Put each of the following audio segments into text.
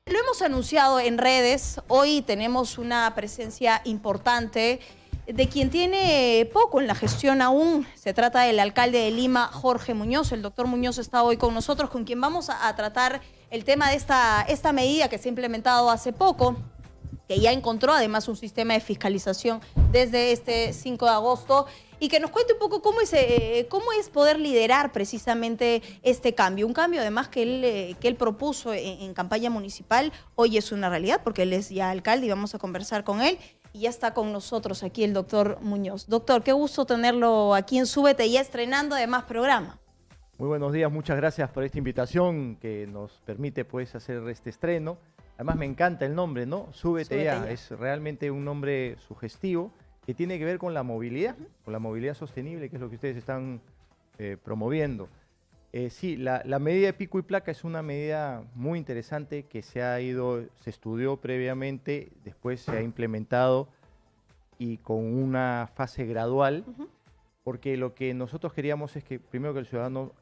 Lo hemos anunciado en redes, hoy tenemos una presencia importante de quien tiene poco en la gestión aún. Se trata del alcalde de Lima, Jorge Muñoz. El doctor Muñoz está hoy con nosotros, con quien vamos a tratar el tema de esta medida que se ha implementado hace poco, que ya encontró además un sistema de fiscalización desde este 5 de agosto, y que nos cuente un poco cómo es poder liderar precisamente este cambio. Un cambio además que él propuso en campaña municipal. Hoy es una realidad porque él es ya alcalde y vamos a conversar con él. Y ya está con nosotros aquí el doctor Muñoz. Doctor, qué gusto tenerlo aquí en Súbete, ya estrenando además programa. Muy buenos días, muchas gracias por esta invitación que nos permite pues hacer este estreno. Además me encanta el nombre, ¿no? Súbete ya. Es realmente un nombre sugestivo que tiene que ver con la movilidad sostenible, que es lo que ustedes están promoviendo. Sí, la medida de pico y placa es una medida muy interesante que se estudió previamente, después se ha implementado y con una fase gradual, porque lo que nosotros queríamos es que primero que el ciudadano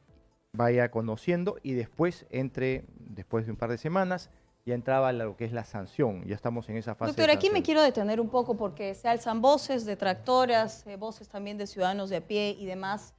vaya conociendo y después después de un par de semanas, ya entraba lo que es la sanción, ya estamos en esa fase. Doctor, aquí me quiero detener un poco porque se alzan voces detractoras, voces también de ciudadanos de a pie y demás,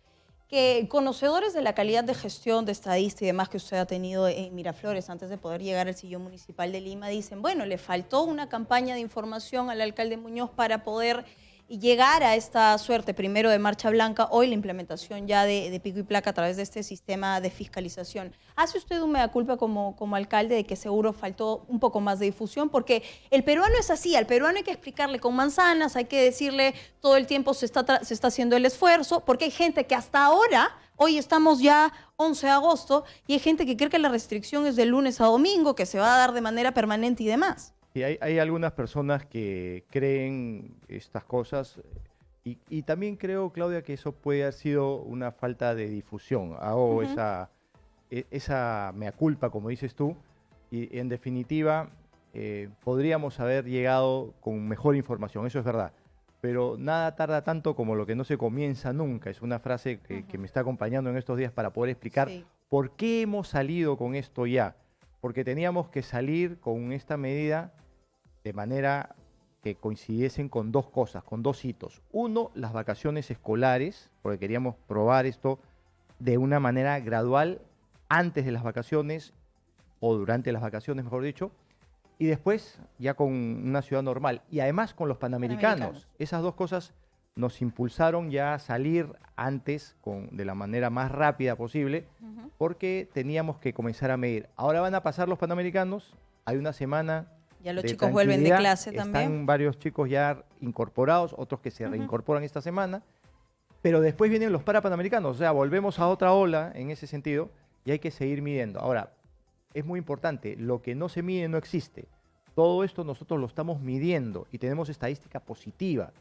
que conocedores de la calidad de gestión, de estadística y demás que usted ha tenido en Miraflores antes de poder llegar al sillón municipal de Lima, dicen, bueno, le faltó una campaña de información al alcalde Muñoz para poder llegar a esta suerte, primero de marcha blanca, hoy la implementación ya de pico y placa a través de este sistema de fiscalización. ¿Hace usted un mea culpa como alcalde de que seguro faltó un poco más de difusión? Porque el peruano es así, al peruano hay que explicarle con manzanas, hay que decirle todo el tiempo se está haciendo el esfuerzo, porque hay gente que hasta ahora, hoy estamos ya 11 de agosto, y hay gente que cree que la restricción es de lunes a domingo, que se va a dar de manera permanente y demás. Sí, hay algunas personas que creen estas cosas y también creo, Claudia, que eso puede haber sido una falta de difusión. Hago esa mea culpa, como dices tú, y en definitiva podríamos haber llegado con mejor información, eso es verdad. Pero nada tarda tanto como lo que no se comienza nunca. Es una frase que me está acompañando en estos días para poder explicar por qué hemos salido con esto ya. Porque teníamos que salir con esta medida de manera que coincidiesen con dos cosas, con dos hitos. Uno, las vacaciones escolares, porque queríamos probar esto de una manera gradual antes de las vacaciones o durante las vacaciones, mejor dicho, y después ya con una ciudad normal. Y además con los panamericanos. Esas dos cosas nos impulsaron ya a salir antes de la manera más rápida posible, porque teníamos que comenzar a medir. Ahora van a pasar los panamericanos, hay una semana. Ya los chicos vuelven de clase también. Están varios chicos ya incorporados, otros que se reincorporan esta semana, pero después vienen los parapanamericanos, o sea, volvemos a otra ola en ese sentido y hay que seguir midiendo. Ahora, es muy importante, lo que no se mide no existe. Todo esto nosotros lo estamos midiendo y tenemos estadística positiva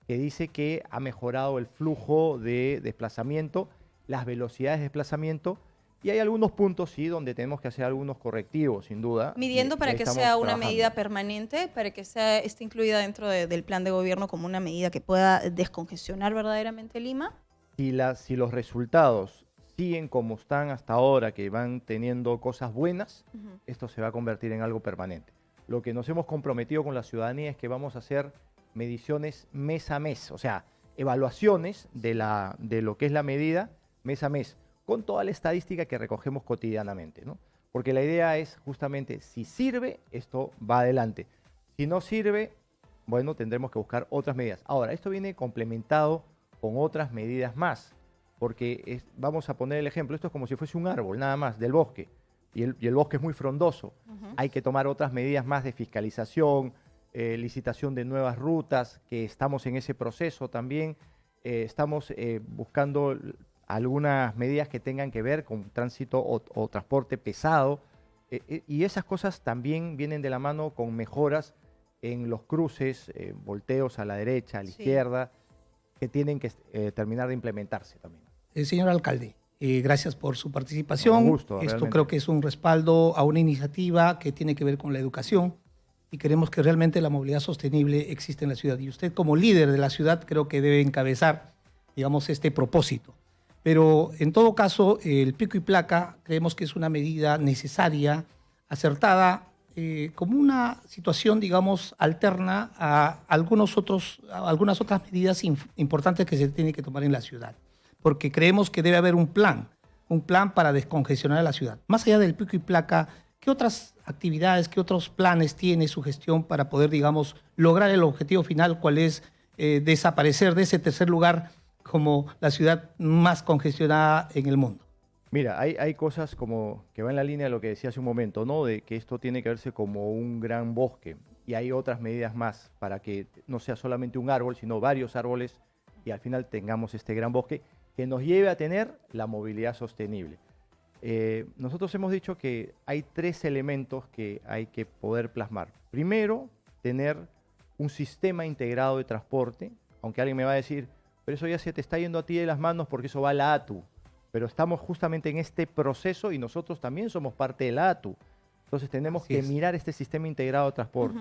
que dice que ha mejorado el flujo de desplazamiento, las velocidades de desplazamiento, y hay algunos puntos, sí, donde tenemos que hacer algunos correctivos, sin duda. Midiendo para que sea una medida permanente, para que esté incluida dentro del plan de gobierno como una medida que pueda descongestionar verdaderamente Lima. Si los resultados siguen como están hasta ahora, que van teniendo cosas buenas, esto se va a convertir en algo permanente. Lo que nos hemos comprometido con la ciudadanía es que vamos a hacer mediciones mes a mes, o sea, evaluaciones de lo que es la medida mes a mes, con toda la estadística que recogemos cotidianamente, ¿no? Porque la idea es justamente, si sirve, esto va adelante. Si no sirve, bueno, tendremos que buscar otras medidas. Ahora, esto viene complementado con otras medidas más, porque vamos a poner el ejemplo, esto es como si fuese un árbol, nada más, del bosque, y el bosque es muy frondoso. Hay que tomar otras medidas más de fiscalización, licitación de nuevas rutas, que estamos en ese proceso también. Estamos buscando algunas medidas que tengan que ver con tránsito o transporte pesado, y esas cosas también vienen de la mano con mejoras en los cruces, volteos a la derecha, a la izquierda, que tienen que terminar de implementarse también. Señor alcalde, gracias por su participación. Con gusto, Esto realmente. creo que es un respaldo a una iniciativa que tiene que ver con la educación y queremos que realmente la movilidad sostenible exista en la ciudad. Y usted como líder de la ciudad creo que debe encabezar, digamos, este propósito. Pero en todo caso, el pico y placa creemos que es una medida necesaria, acertada, como una situación, digamos, alterna a algunas otras medidas importantes que se tienen que tomar en la ciudad. Porque creemos que debe haber un plan para descongestionar la ciudad. Más allá del pico y placa, ¿qué otras actividades, qué otros planes tiene su gestión para poder, digamos, lograr el objetivo final, cuál es desaparecer de ese tercer lugar como la ciudad más congestionada en el mundo? Mira, hay cosas como que van en la línea de lo que decía hace un momento, ¿no? De que esto tiene que verse como un gran bosque. Y hay otras medidas más para que no sea solamente un árbol, sino varios árboles y al final tengamos este gran bosque que nos lleve a tener la movilidad sostenible. Nosotros hemos dicho que hay 3 elementos que hay que poder plasmar. Primero, tener un sistema integrado de transporte, aunque alguien me va a decir, pero eso ya se te está yendo a ti de las manos porque eso va a la ATU. Pero estamos justamente en este proceso y nosotros también somos parte de la ATU. Entonces tenemos que mirar este sistema integrado de transporte.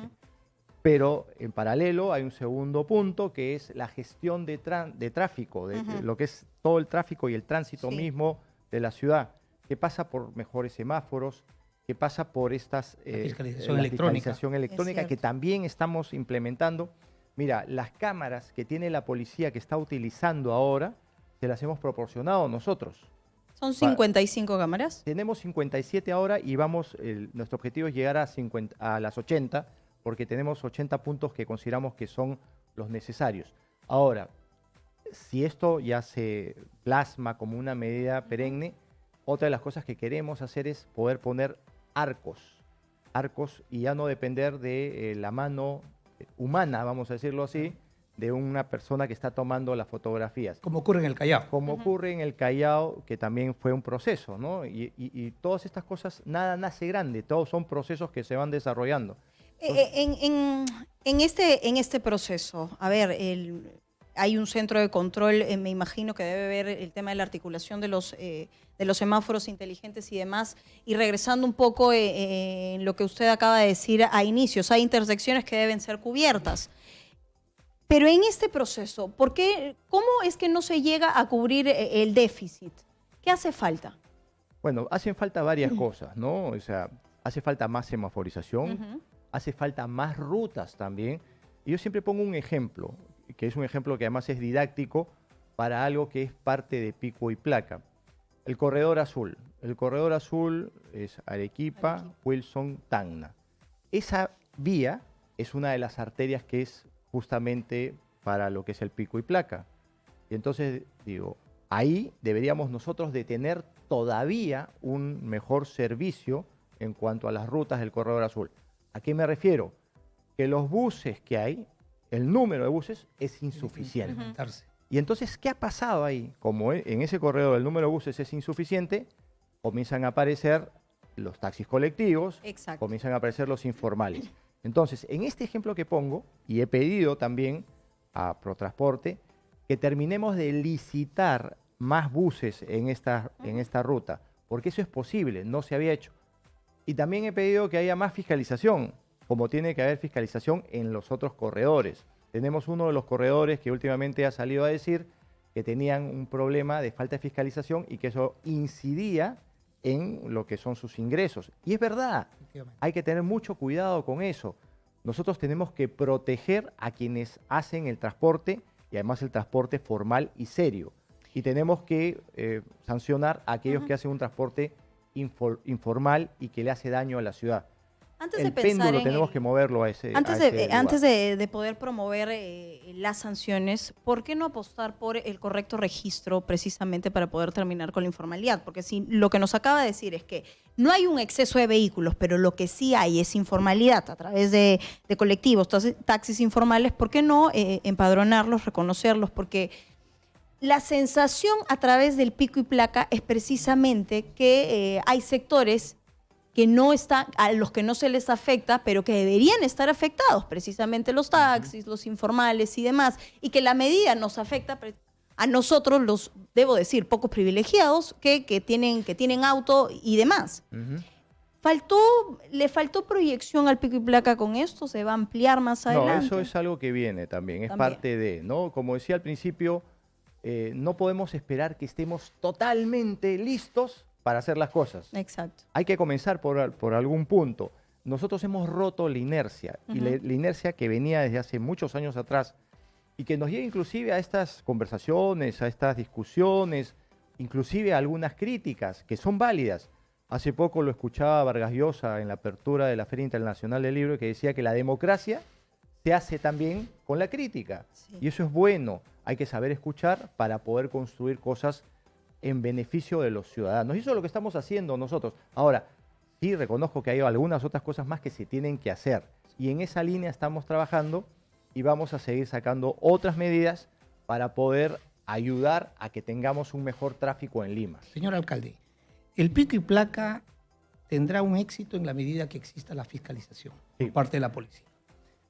Pero en paralelo hay un segundo punto que es la gestión de tráfico, de lo que es todo el tráfico y el tránsito mismo de la ciudad, que pasa por mejores semáforos, que pasa por estas fiscalización electrónica que también estamos implementando. Mira, las cámaras que tiene la policía que está utilizando ahora, se las hemos proporcionado nosotros. ¿Son 55 cámaras? Tenemos 57 ahora y nuestro objetivo es llegar a las 80, porque tenemos 80 puntos que consideramos que son los necesarios. Ahora, si esto ya se plasma como una medida perenne, otra de las cosas que queremos hacer es poder poner arcos y ya no depender de la mano humana, vamos a decirlo así, de una persona que está tomando las fotografías. Como ocurre en el Callao. Como ocurre en el Callao, que también fue un proceso, ¿no? Y todas estas cosas, nada nace grande, todos son procesos que se van desarrollando. En este proceso, a ver, hay un centro de control, me imagino que debe ver el tema de la articulación de los semáforos inteligentes y demás. Y regresando un poco en lo que usted acaba de decir a inicios, hay intersecciones que deben ser cubiertas. Pero en este proceso, ¿cómo es que no se llega a cubrir el déficit? ¿Qué hace falta? Bueno, hacen falta varias cosas, ¿no? O sea, hace falta más semaforización, hace falta más rutas también. Y yo siempre pongo un ejemplo, que es un ejemplo que además es didáctico para algo que es parte de pico y placa. El corredor azul. El corredor azul es Arequipa, Wilson, Tacna. Esa vía es una de las arterias que es justamente para lo que es el pico y placa. Y entonces digo, ahí deberíamos nosotros de tener todavía un mejor servicio en cuanto a las rutas del corredor azul. ¿A qué me refiero? Que los buses que hay, el número de buses es insuficiente. Y entonces, ¿qué ha pasado ahí? Como en ese corredor el número de buses es insuficiente, comienzan a aparecer los taxis colectivos, comienzan a aparecer los informales. Entonces, en este ejemplo que pongo, y he pedido también a Protransporte que terminemos de licitar más buses en esta ruta, porque eso es posible, no se había hecho. Y también he pedido que haya más fiscalización, como tiene que haber fiscalización en los otros corredores. Tenemos uno de los corredores que últimamente ha salido a decir que tenían un problema de falta de fiscalización y que eso incidía en lo que son sus ingresos. Y es verdad, hay que tener mucho cuidado con eso. Nosotros tenemos que proteger a quienes hacen el transporte y además el transporte formal y serio. Y tenemos que sancionar a aquellos que hacen un transporte informal y que le hace daño a la ciudad. El péndulo tenemos que moverlo a ese lugar. Antes de poder promover las sanciones, ¿por qué no apostar por el correcto registro precisamente para poder terminar con la informalidad? Porque si lo que nos acaba de decir es que no hay un exceso de vehículos, pero lo que sí hay es informalidad a través de colectivos, taxis informales, ¿por qué no empadronarlos, reconocerlos? Porque la sensación a través del pico y placa es precisamente que hay sectores que no están, a los que no se les afecta, pero que deberían estar afectados, precisamente los taxis, los informales y demás, y que la medida nos afecta a nosotros, los, debo decir, pocos privilegiados que tienen auto y demás. ¿Le faltó proyección al pico y placa con esto? ¿Se va a ampliar más adelante? No, eso es algo que viene también, es parte de, ¿no? Como decía al principio, no podemos esperar que estemos totalmente listos para hacer las cosas. Exacto. Hay que comenzar por algún punto. Nosotros hemos roto la inercia, y la inercia que venía desde hace muchos años atrás, y que nos lleva inclusive a estas conversaciones, a estas discusiones, inclusive a algunas críticas que son válidas. Hace poco lo escuchaba Vargas Llosa en la apertura de la Feria Internacional del Libro, que decía que la democracia se hace también con la crítica. Sí. Y eso es bueno. Hay que saber escuchar para poder construir cosas en beneficio de los ciudadanos. Y eso es lo que estamos haciendo nosotros. Ahora, sí reconozco que hay algunas otras cosas más que se tienen que hacer. Y en esa línea estamos trabajando y vamos a seguir sacando otras medidas para poder ayudar a que tengamos un mejor tráfico en Lima. Señor alcalde, el pico y placa tendrá un éxito en la medida que exista la fiscalización por parte de la policía.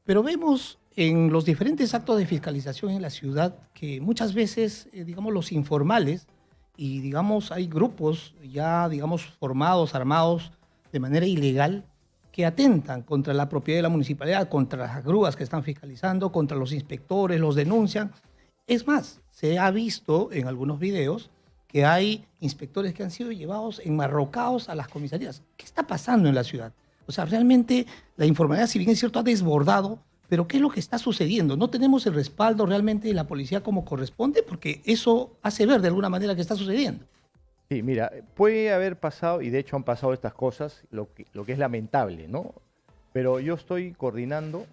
Pero vemos en los diferentes actos de fiscalización en la ciudad que muchas veces, digamos, los informales y, digamos, hay grupos ya, digamos, formados, armados de manera ilegal que atentan contra la propiedad de la municipalidad, contra las grúas que están fiscalizando, contra los inspectores, los denuncian. Es más, se ha visto en algunos videos que hay inspectores que han sido llevados enmarrocados a las comisarías. ¿Qué está pasando en la ciudad? O sea, realmente la informalidad, si bien es cierto, ha desbordado, pero ¿qué es lo que está sucediendo? ¿No tenemos el respaldo realmente de la policía como corresponde? Porque eso hace ver de alguna manera que está sucediendo. Sí, mira, puede haber pasado, y de hecho han pasado estas cosas, lo que es lamentable, ¿no? Pero yo estoy coordinando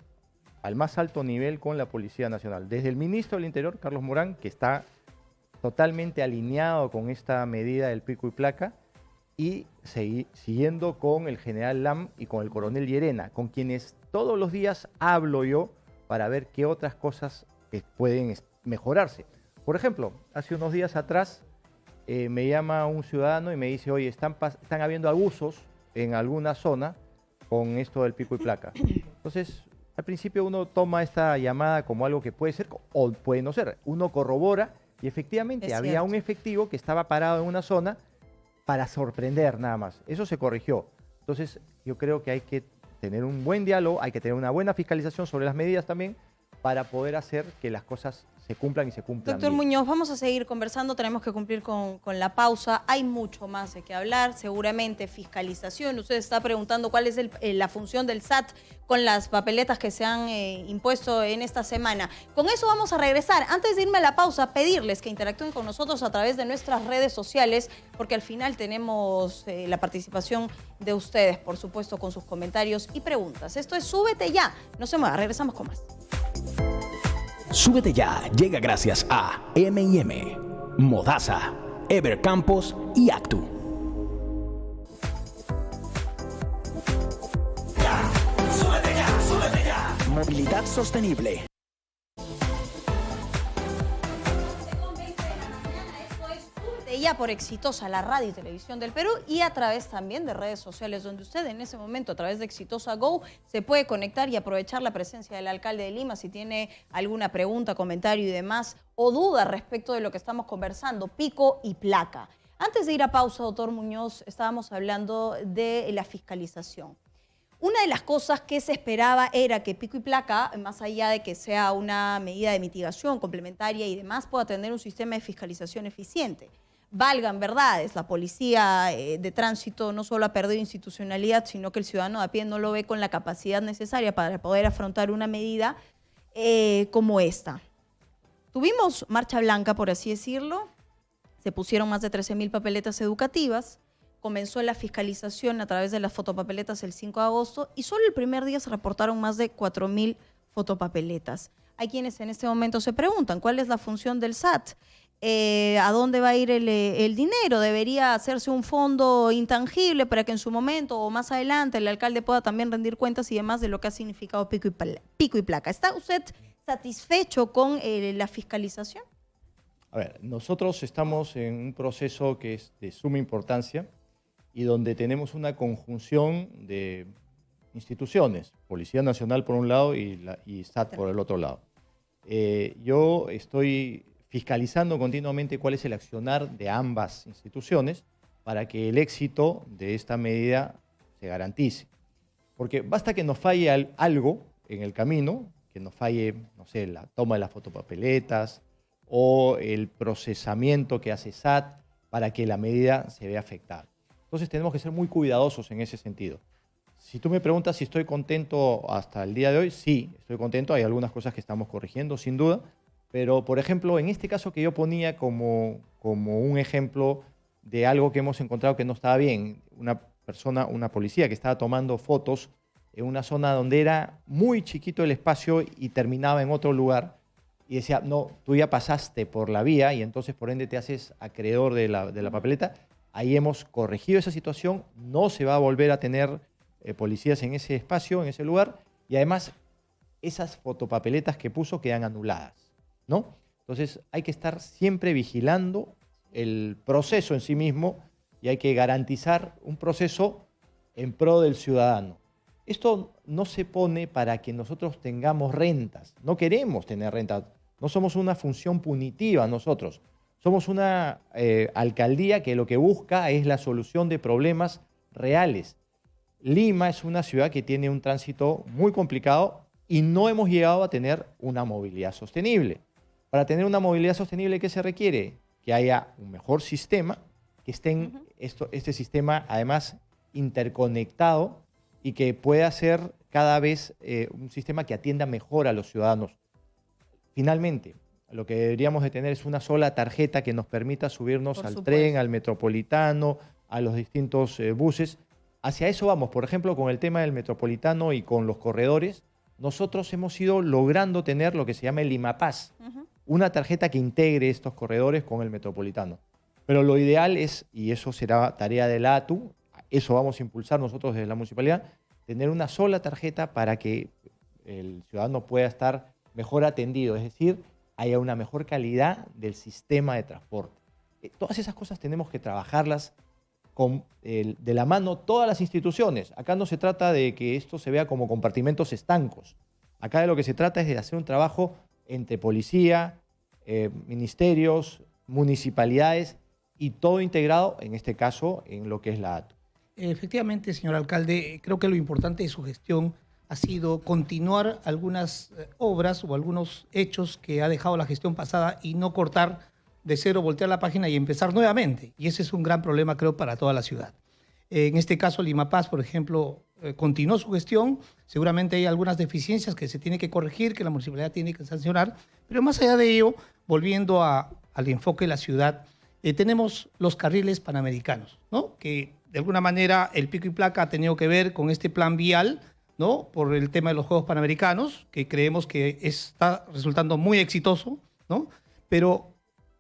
al más alto nivel con la Policía Nacional. Desde el ministro del Interior, Carlos Morán, que está totalmente alineado con esta medida del pico y placa, y siguiendo con el general Lam y con el coronel Llerena, con quienes todos los días hablo yo para ver qué otras cosas pueden mejorarse. Por ejemplo, hace unos días atrás me llama un ciudadano y me dice, oye, están habiendo abusos en alguna zona con esto del pico y placa. Entonces, al principio uno toma esta llamada como algo que puede ser o puede no ser. Uno corrobora y efectivamente había un efectivo que estaba parado en una zona para sorprender nada más. Eso se corrigió. Entonces, yo creo que hay que tener un buen diálogo, hay que tener una buena fiscalización sobre las medidas también para poder hacer que las cosas se cumplan y se cumplan Doctor bien. Muñoz, vamos a seguir conversando, tenemos que cumplir con la pausa. Hay mucho más de qué hablar, seguramente fiscalización. Usted está preguntando cuál es la función del SAT con las papeletas que se han impuesto en esta semana. Con eso vamos a regresar. Antes de irme a la pausa, pedirles que interactúen con nosotros a través de nuestras redes sociales, porque al final tenemos la participación de ustedes, por supuesto, con sus comentarios y preguntas. Esto es Súbete Ya. No se mueva, regresamos con más. Súbete Ya llega gracias a M&M, Modaza, Ever Campos y Actu. Súbete ya. Movilidad sostenible. Ya por Exitosa, la radio y televisión del Perú, y a través también de redes sociales, donde usted en ese momento a través de Exitosa Go se puede conectar y aprovechar la presencia del alcalde de Lima si tiene alguna pregunta, comentario y demás, o duda respecto de lo que estamos conversando, pico y placa. Antes de ir a pausa, doctor Muñoz, estábamos hablando de la fiscalización. Una de las cosas que se esperaba era que pico y placa, más allá de que sea una medida de mitigación complementaria y demás, pueda tener un sistema de fiscalización eficiente. Valgan verdades, la policía de tránsito no solo ha perdido institucionalidad, sino que el ciudadano de a pie no lo ve con la capacidad necesaria para poder afrontar una medida como esta. Tuvimos marcha blanca, por así decirlo, se pusieron más de 13.000 papeletas educativas, comenzó la fiscalización a través de las fotopapeletas el 5 de agosto y solo el primer día se reportaron más de 4.000 fotopapeletas. Hay quienes en este momento se preguntan cuál es la función del SAT. ¿A dónde va a ir el dinero? ¿Debería hacerse un fondo intangible para que en su momento o más adelante el alcalde pueda también rendir cuentas y demás de lo que ha significado pico y placa? ¿Está usted satisfecho con la fiscalización? A ver, nosotros estamos en un proceso que es de suma importancia y donde tenemos una conjunción de instituciones, Policía Nacional por un lado y SAT por el otro lado. Yo estoy fiscalizando continuamente cuál es el accionar de ambas instituciones para que el éxito de esta medida se garantice. Porque basta que nos falle algo en el camino, que nos falle, no sé, la toma de las fotopapeletas, o el procesamiento que hace SAT para que la medida se vea afectada. Entonces tenemos que ser muy cuidadosos en ese sentido. Si tú me preguntas si estoy contento hasta el día de hoy, sí, estoy contento. Hay algunas cosas que estamos corrigiendo, sin duda. Pero, por ejemplo, en este caso que yo ponía como un ejemplo de algo que hemos encontrado que no estaba bien, una policía que estaba tomando fotos en una zona donde era muy chiquito el espacio y terminaba en otro lugar, y decía, no, tú ya pasaste por la vía y entonces por ende te haces acreedor de la papeleta. Ahí hemos corregido esa situación, no se va a volver a tener policías en ese espacio, en ese lugar, y además esas fotopapeletas que puso quedan anuladas, ¿no? Entonces hay que estar siempre vigilando el proceso en sí mismo y hay que garantizar un proceso en pro del ciudadano. Esto no se pone para que nosotros tengamos rentas. No queremos tener rentas. No somos una función punitiva nosotros. Somos una alcaldía que lo que busca es la solución de problemas reales. Lima es una ciudad que tiene un tránsito muy complicado y no hemos llegado a tener una movilidad sostenible. Para tener una movilidad sostenible, ¿qué se requiere? Que haya un mejor sistema, que esté este sistema además interconectado y que pueda ser cada vez un sistema que atienda mejor a los ciudadanos. Finalmente, lo que deberíamos de tener es una sola tarjeta que nos permita subirnos al tren, al metropolitano, a los distintos buses. Hacia eso vamos. Por ejemplo, con el tema del metropolitano y con los corredores, nosotros hemos ido logrando tener lo que se llama el Limapaz, una tarjeta que integre estos corredores con el metropolitano. Pero lo ideal es, y eso será tarea de la ATU, eso vamos a impulsar nosotros desde la municipalidad, tener una sola tarjeta para que el ciudadano pueda estar mejor atendido, es decir, haya una mejor calidad del sistema de transporte. Todas esas cosas tenemos que trabajarlas de la mano todas las instituciones. Acá no se trata de que esto se vea como compartimentos estancos. Acá de lo que se trata es de hacer un trabajo entre policía, ministerios, municipalidades y todo integrado, en este caso, en lo que es la ATU. Efectivamente, señor alcalde, creo que lo importante de su gestión ha sido continuar algunas obras o algunos hechos que ha dejado la gestión pasada y no cortar de cero, voltear la página y empezar nuevamente. Y ese es un gran problema, creo, para toda la ciudad. En este caso, Limapaz, por ejemplo, continuó su gestión. Seguramente hay algunas deficiencias que se tiene que corregir, que la municipalidad tiene que sancionar. Pero más allá de ello, volviendo al enfoque de la ciudad, tenemos los carriles panamericanos, ¿no? Que de alguna manera el pico y placa ha tenido que ver con este plan vial, ¿no? Por el tema de los Juegos Panamericanos, que creemos que está resultando muy exitoso, ¿no? Pero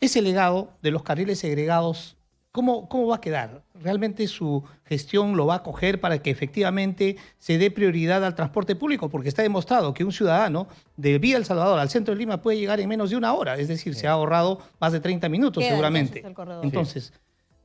ese legado de los carriles segregados, ¿cómo va a quedar? ¿Realmente su gestión lo va a coger para que efectivamente se dé prioridad al transporte público? Porque está demostrado que un ciudadano de Villa El Salvador al centro de Lima puede llegar en menos de una hora, es decir, se ha ahorrado más de 30 minutos seguramente. Entonces,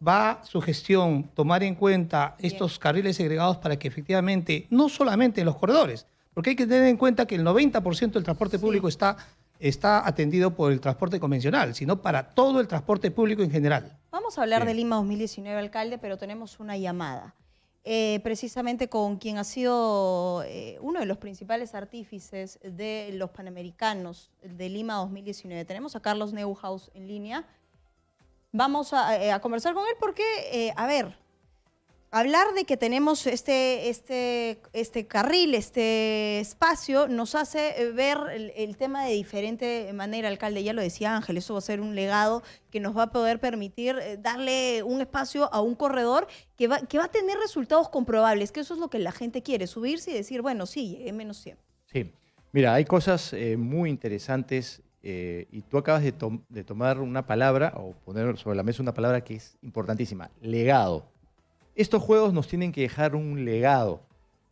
¿va su gestión tomar en cuenta estos carriles segregados para que efectivamente, no solamente en los corredores, porque hay que tener en cuenta que el 90% del transporte público está atendido por el transporte convencional, sino para todo el transporte público en general? Vamos a hablar de Lima 2019, alcalde, pero tenemos una llamada. Precisamente con quien ha sido uno de los principales artífices de los Panamericanos de Lima 2019. Tenemos a Carlos Neuhaus en línea. Vamos a conversar con él porque, hablar de que tenemos este carril, este espacio, nos hace ver el tema de diferente manera, alcalde. Ya lo decía Ángel, eso va a ser un legado que nos va a poder permitir darle un espacio a un corredor que va a tener resultados comprobables, que eso es lo que la gente quiere, subirse y decir, bueno, sí, llegué menos tiempo. Sí, mira, hay cosas muy interesantes y tú acabas de tomar una palabra o poner sobre la mesa una palabra que es importantísima, legado. Estos juegos nos tienen que dejar un legado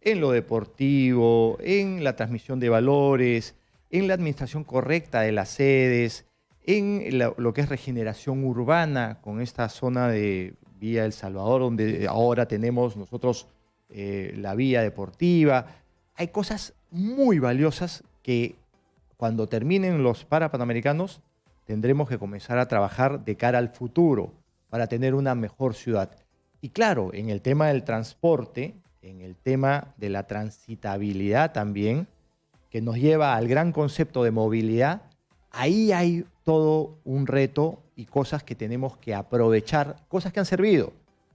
en lo deportivo, en la transmisión de valores, en la administración correcta de las sedes, en lo que es regeneración urbana con esta zona de Villa El Salvador, donde ahora tenemos nosotros la vía deportiva. Hay cosas muy valiosas que cuando terminen los Panamericanos tendremos que comenzar a trabajar de cara al futuro para tener una mejor ciudad. Y claro, en el tema del transporte, en el tema de la transitabilidad también, que nos lleva al gran concepto de movilidad, ahí hay todo un reto y cosas que tenemos que aprovechar, cosas que han servido.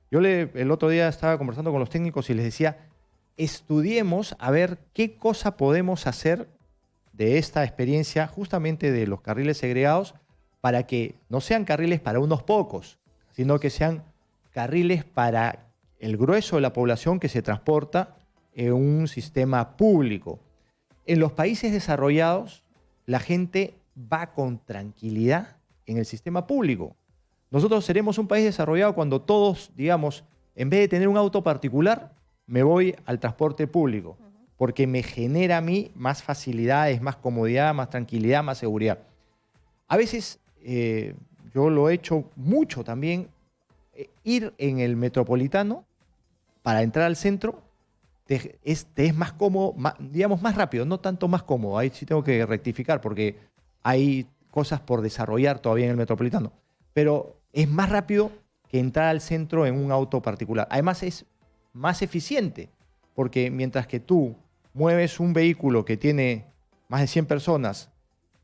El otro día estaba conversando con los técnicos y les decía, estudiemos a ver qué cosa podemos hacer de esta experiencia justamente de los carriles segregados para que no sean carriles para unos pocos, sino que sean carriles para el grueso de la población que se transporta en un sistema público. En los países desarrollados, la gente va con tranquilidad en el sistema público. Nosotros seremos un país desarrollado cuando todos, digamos, en vez de tener un auto particular, me voy al transporte público, porque me genera a mí más facilidades, más comodidad, más tranquilidad, más seguridad. A veces, yo lo he hecho mucho también, ir en el metropolitano para entrar al centro te es más cómodo, digamos más rápido, no tanto más cómodo. Ahí sí tengo que rectificar porque hay cosas por desarrollar todavía en el metropolitano. Pero es más rápido que entrar al centro en un auto particular. Además es más eficiente porque mientras que tú mueves un vehículo que tiene más de 100 personas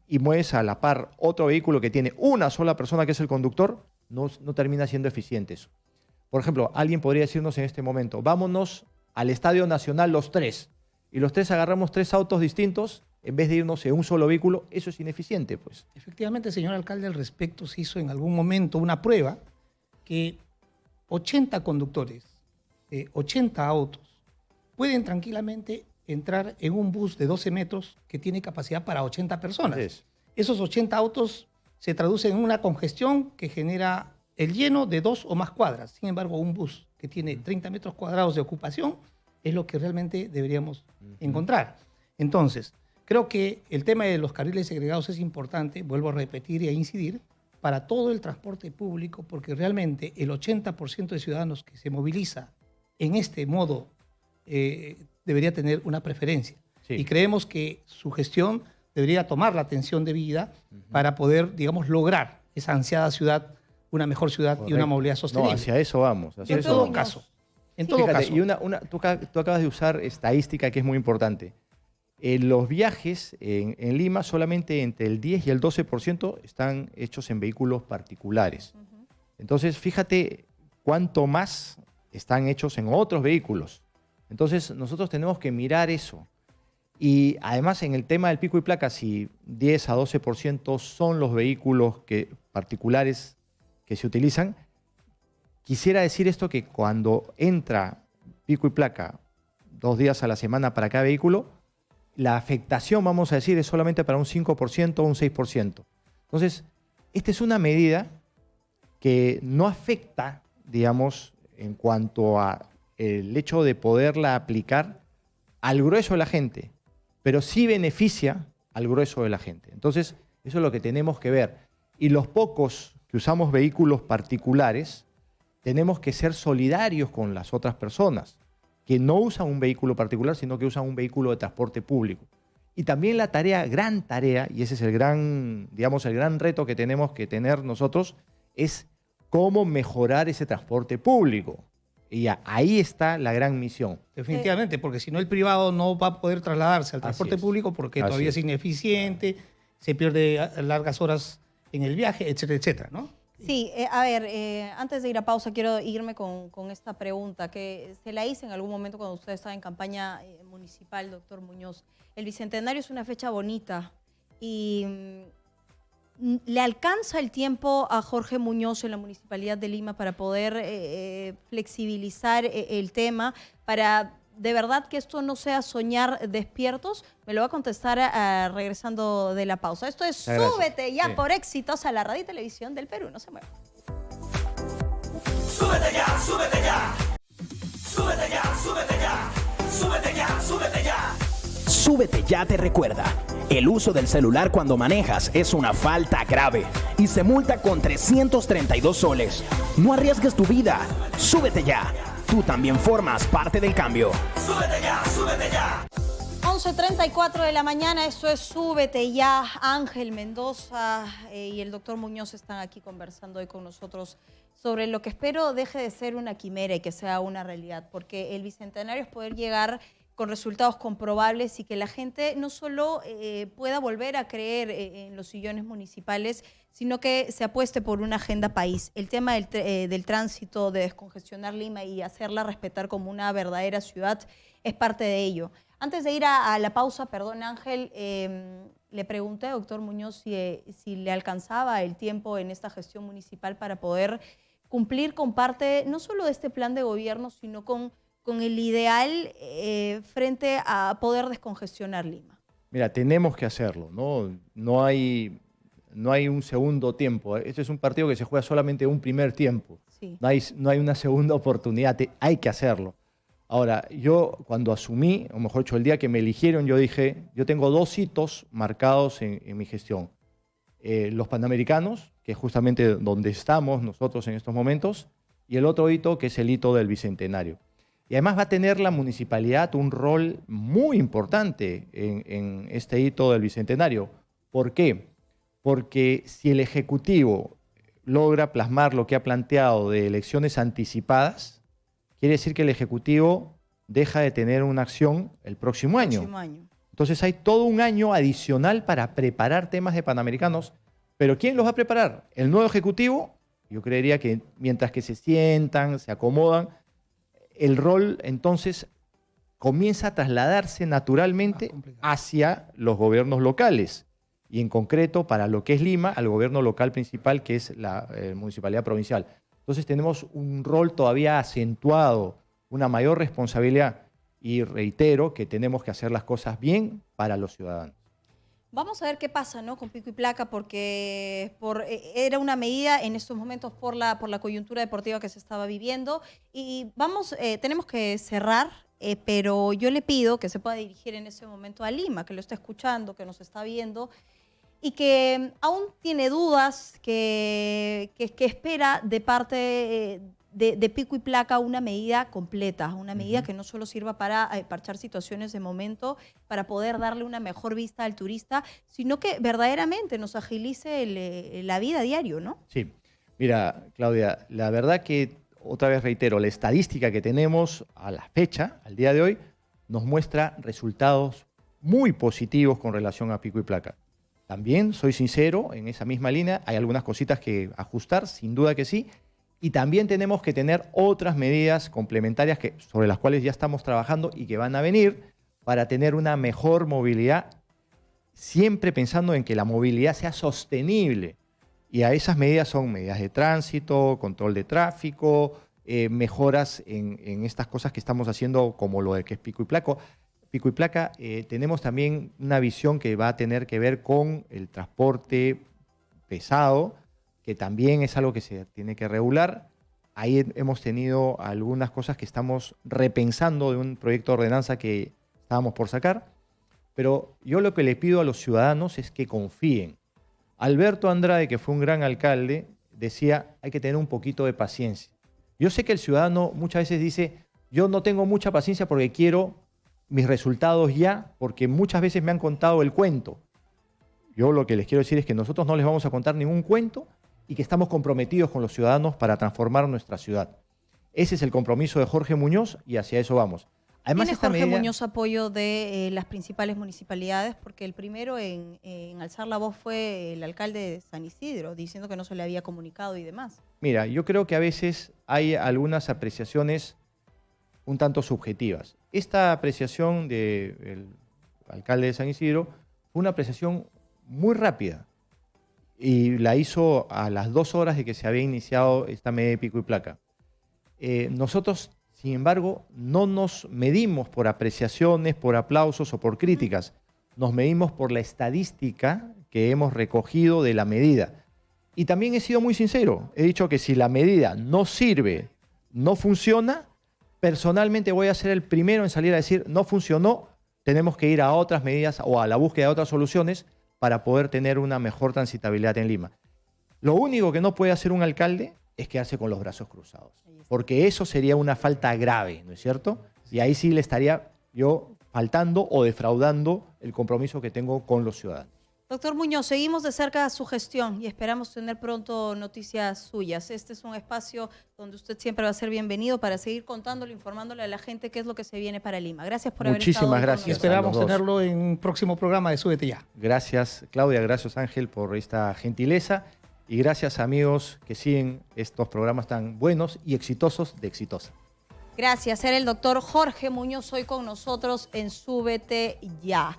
y mueves a la par otro vehículo que tiene una sola persona que es el conductor, no termina siendo eficiente eso. Por ejemplo, alguien podría decirnos en este momento, vámonos al Estadio Nacional los tres, y los tres agarramos 3 autos distintos en vez de irnos en un solo vehículo. Eso es ineficiente, pues. Efectivamente, señor alcalde, al respecto se hizo en algún momento una prueba que 80 conductores de 80 autos pueden tranquilamente entrar en un bus de 12 metros que tiene capacidad para 80 personas. Esos 80 autos se traducen en una congestión que genera el lleno de 2 o más cuadras. Sin embargo, un bus que tiene 30 metros cuadrados de ocupación es lo que realmente deberíamos encontrar. Entonces, creo que el tema de los carriles segregados es importante, vuelvo a repetir y a incidir, para todo el transporte público, porque realmente el 80% de ciudadanos que se moviliza en este modo debería tener una preferencia. Sí. Y creemos que su gestión debería tomar la atención debida para poder, digamos, lograr esa ansiada ciudad, una mejor ciudad. Correcto. Y una movilidad sostenible. No, hacia eso vamos. En todo caso. En todo caso. Y tú acabas de usar estadística que es muy importante. Los viajes en Lima solamente entre el 10 y el 12% están hechos en vehículos particulares. Entonces, fíjate cuánto más están hechos en otros vehículos. Entonces, nosotros tenemos que mirar eso. Y además, en el tema del pico y placa, si 10 a 12% son los vehículos particulares que se utilizan, quisiera decir esto, que cuando entra pico y placa 2 días a la semana para cada vehículo, la afectación, vamos a decir, es solamente para un 5% o un 6%. Entonces, esta es una medida que no afecta, digamos, en cuanto a el hecho de poderla aplicar al grueso de la gente, pero sí beneficia al grueso de la gente. Entonces, eso es lo que tenemos que ver. Y los pocos que usamos vehículos particulares, tenemos que ser solidarios con las otras personas que no usan un vehículo particular, sino que usan un vehículo de transporte público. Y también la gran tarea, y ese es el gran reto que tenemos que tener nosotros, es cómo mejorar ese transporte público. Y ahí está la gran misión. Definitivamente, porque si no el privado no va a poder trasladarse al transporte público porque todavía es ineficiente, se pierde largas horas en el viaje, etcétera, etcétera, ¿no? Sí, a ver, antes de ir a pausa quiero irme con esta pregunta que se la hice en algún momento cuando usted estaba en campaña municipal, doctor Muñoz. El Bicentenario es una fecha bonita y ¿le alcanza el tiempo a Jorge Muñoz en la Municipalidad de Lima para poder flexibilizar el tema, para de verdad que esto no sea soñar despiertos? Me lo va a contestar regresando de la pausa. Esto es Súbete Ya por Éxitos a la radio y televisión del Perú. No se muevan. Súbete ya, súbete ya. Súbete ya, súbete ya. Súbete ya, súbete ya. Súbete Ya te recuerda, el uso del celular cuando manejas es una falta grave y se multa con 332 soles. No arriesgues tu vida. Súbete Ya. Tú también formas parte del cambio. Súbete ya, súbete ya. 11:34 de la mañana, esto es Súbete Ya. Ángel Mendoza y el doctor Muñoz están aquí conversando hoy con nosotros sobre lo que espero deje de ser una quimera y que sea una realidad, porque el Bicentenario es poder llegar con resultados comprobables y que la gente no solo pueda volver a creer en los sillones municipales, sino que se apueste por una agenda país. El tema del tránsito, de descongestionar Lima y hacerla respetar como una verdadera ciudad es parte de ello. Antes de ir a la pausa, perdón Ángel, le pregunté, doctor Muñoz, si le alcanzaba el tiempo en esta gestión municipal para poder cumplir con parte no solo de este plan de gobierno, sino con el ideal frente a poder descongestionar Lima. Mira, tenemos que hacerlo, ¿no? No hay un segundo tiempo. Este es un partido que se juega solamente un primer tiempo. Sí. No hay una segunda oportunidad, hay que hacerlo. Ahora, yo cuando asumí, o mejor dicho, el día que me eligieron, yo dije, yo tengo 2 hitos marcados en mi gestión. Los Panamericanos, que es justamente donde estamos nosotros en estos momentos, y el otro hito, que es el hito del Bicentenario. Y además va a tener la municipalidad un rol muy importante en este hito del Bicentenario. ¿Por qué? Porque si el Ejecutivo logra plasmar lo que ha planteado de elecciones anticipadas, quiere decir que el Ejecutivo deja de tener una acción el próximo año. Entonces hay todo un año adicional para preparar temas de Panamericanos. ¿Pero quién los va a preparar? El nuevo Ejecutivo. Yo creería que mientras que se sientan, se acomodan, el rol entonces comienza a trasladarse naturalmente hacia los gobiernos locales y en concreto para lo que es Lima, al gobierno local principal que es la municipalidad provincial. Entonces tenemos un rol todavía acentuado, una mayor responsabilidad y reitero que tenemos que hacer las cosas bien para los ciudadanos. Vamos a ver qué pasa, ¿no?, con pico y placa, porque era una medida en estos momentos por la coyuntura deportiva que se estaba viviendo. Y tenemos que cerrar, pero yo le pido que se pueda dirigir en ese momento a Lima, que lo está escuchando, que nos está viendo y que aún tiene dudas, que espera de parte de pico y placa una medida completa, una medida que no solo sirva para parchar situaciones de momento, para poder darle una mejor vista al turista, sino que verdaderamente nos agilice la vida diario, ¿no? Sí. Mira, Claudia, la verdad que, otra vez reitero, la estadística que tenemos a la fecha, al día de hoy, nos muestra resultados muy positivos con relación a pico y placa. También, soy sincero, en esa misma línea hay algunas cositas que ajustar, sin duda que sí, y también tenemos que tener otras medidas complementarias sobre las cuales ya estamos trabajando y que van a venir para tener una mejor movilidad, siempre pensando en que la movilidad sea sostenible. Y a esas medidas son medidas de tránsito, control de tráfico, mejoras en estas cosas que estamos haciendo como lo de que es pico y placa. Tenemos también una visión que va a tener que ver con el transporte pesado, que también es algo que se tiene que regular. Ahí hemos tenido algunas cosas que estamos repensando de un proyecto de ordenanza que estábamos por sacar, pero yo lo que le pido a los ciudadanos es que confíen. Alberto Andrade, que fue un gran alcalde, decía, hay que tener un poquito de paciencia. Yo sé que el ciudadano muchas veces dice, yo no tengo mucha paciencia porque quiero mis resultados ya, porque muchas veces me han contado el cuento. Yo lo que les quiero decir es que nosotros no les vamos a contar ningún cuento y que estamos comprometidos con los ciudadanos para transformar nuestra ciudad. Ese es el compromiso de Jorge Muñoz y hacia eso vamos. Además, ¿Tiene Jorge Muñoz apoyo de las principales municipalidades? Porque el primero en alzar la voz fue el alcalde de San Isidro, diciendo que no se le había comunicado y demás. Mira, yo creo que a veces hay algunas apreciaciones un tanto subjetivas. Esta apreciación del alcalde de San Isidro fue una apreciación muy rápida y la hizo a las 2 horas de que se había iniciado esta medida de pico y placa. Nosotros, sin embargo, no nos medimos por apreciaciones, por aplausos o por críticas. Nos medimos por la estadística que hemos recogido de la medida. Y también he sido muy sincero. He dicho que si la medida no sirve, no funciona, personalmente voy a ser el primero en salir a decir no funcionó, tenemos que ir a otras medidas o a la búsqueda de otras soluciones para poder tener una mejor transitabilidad en Lima. Lo único que no puede hacer un alcalde es quedarse con los brazos cruzados, porque eso sería una falta grave, ¿no es cierto? Y ahí sí le estaría yo faltando o defraudando el compromiso que tengo con los ciudadanos. Doctor Muñoz, seguimos de cerca su gestión y esperamos tener pronto noticias suyas. Este es un espacio donde usted siempre va a ser bienvenido para seguir contándole, informándole a la gente qué es lo que se viene para Lima. Gracias por haber estado Muchísimas hoy con gracias. Y nosotros. esperamos a los dos. tenerlo en un próximo programa de Súbete Ya. Gracias, Claudia, gracias, Ángel, por esta gentileza. Y gracias, amigos, que siguen estos programas tan buenos y exitosos de Exitosa. Gracias. Era el doctor Jorge Muñoz hoy con nosotros en Súbete Ya.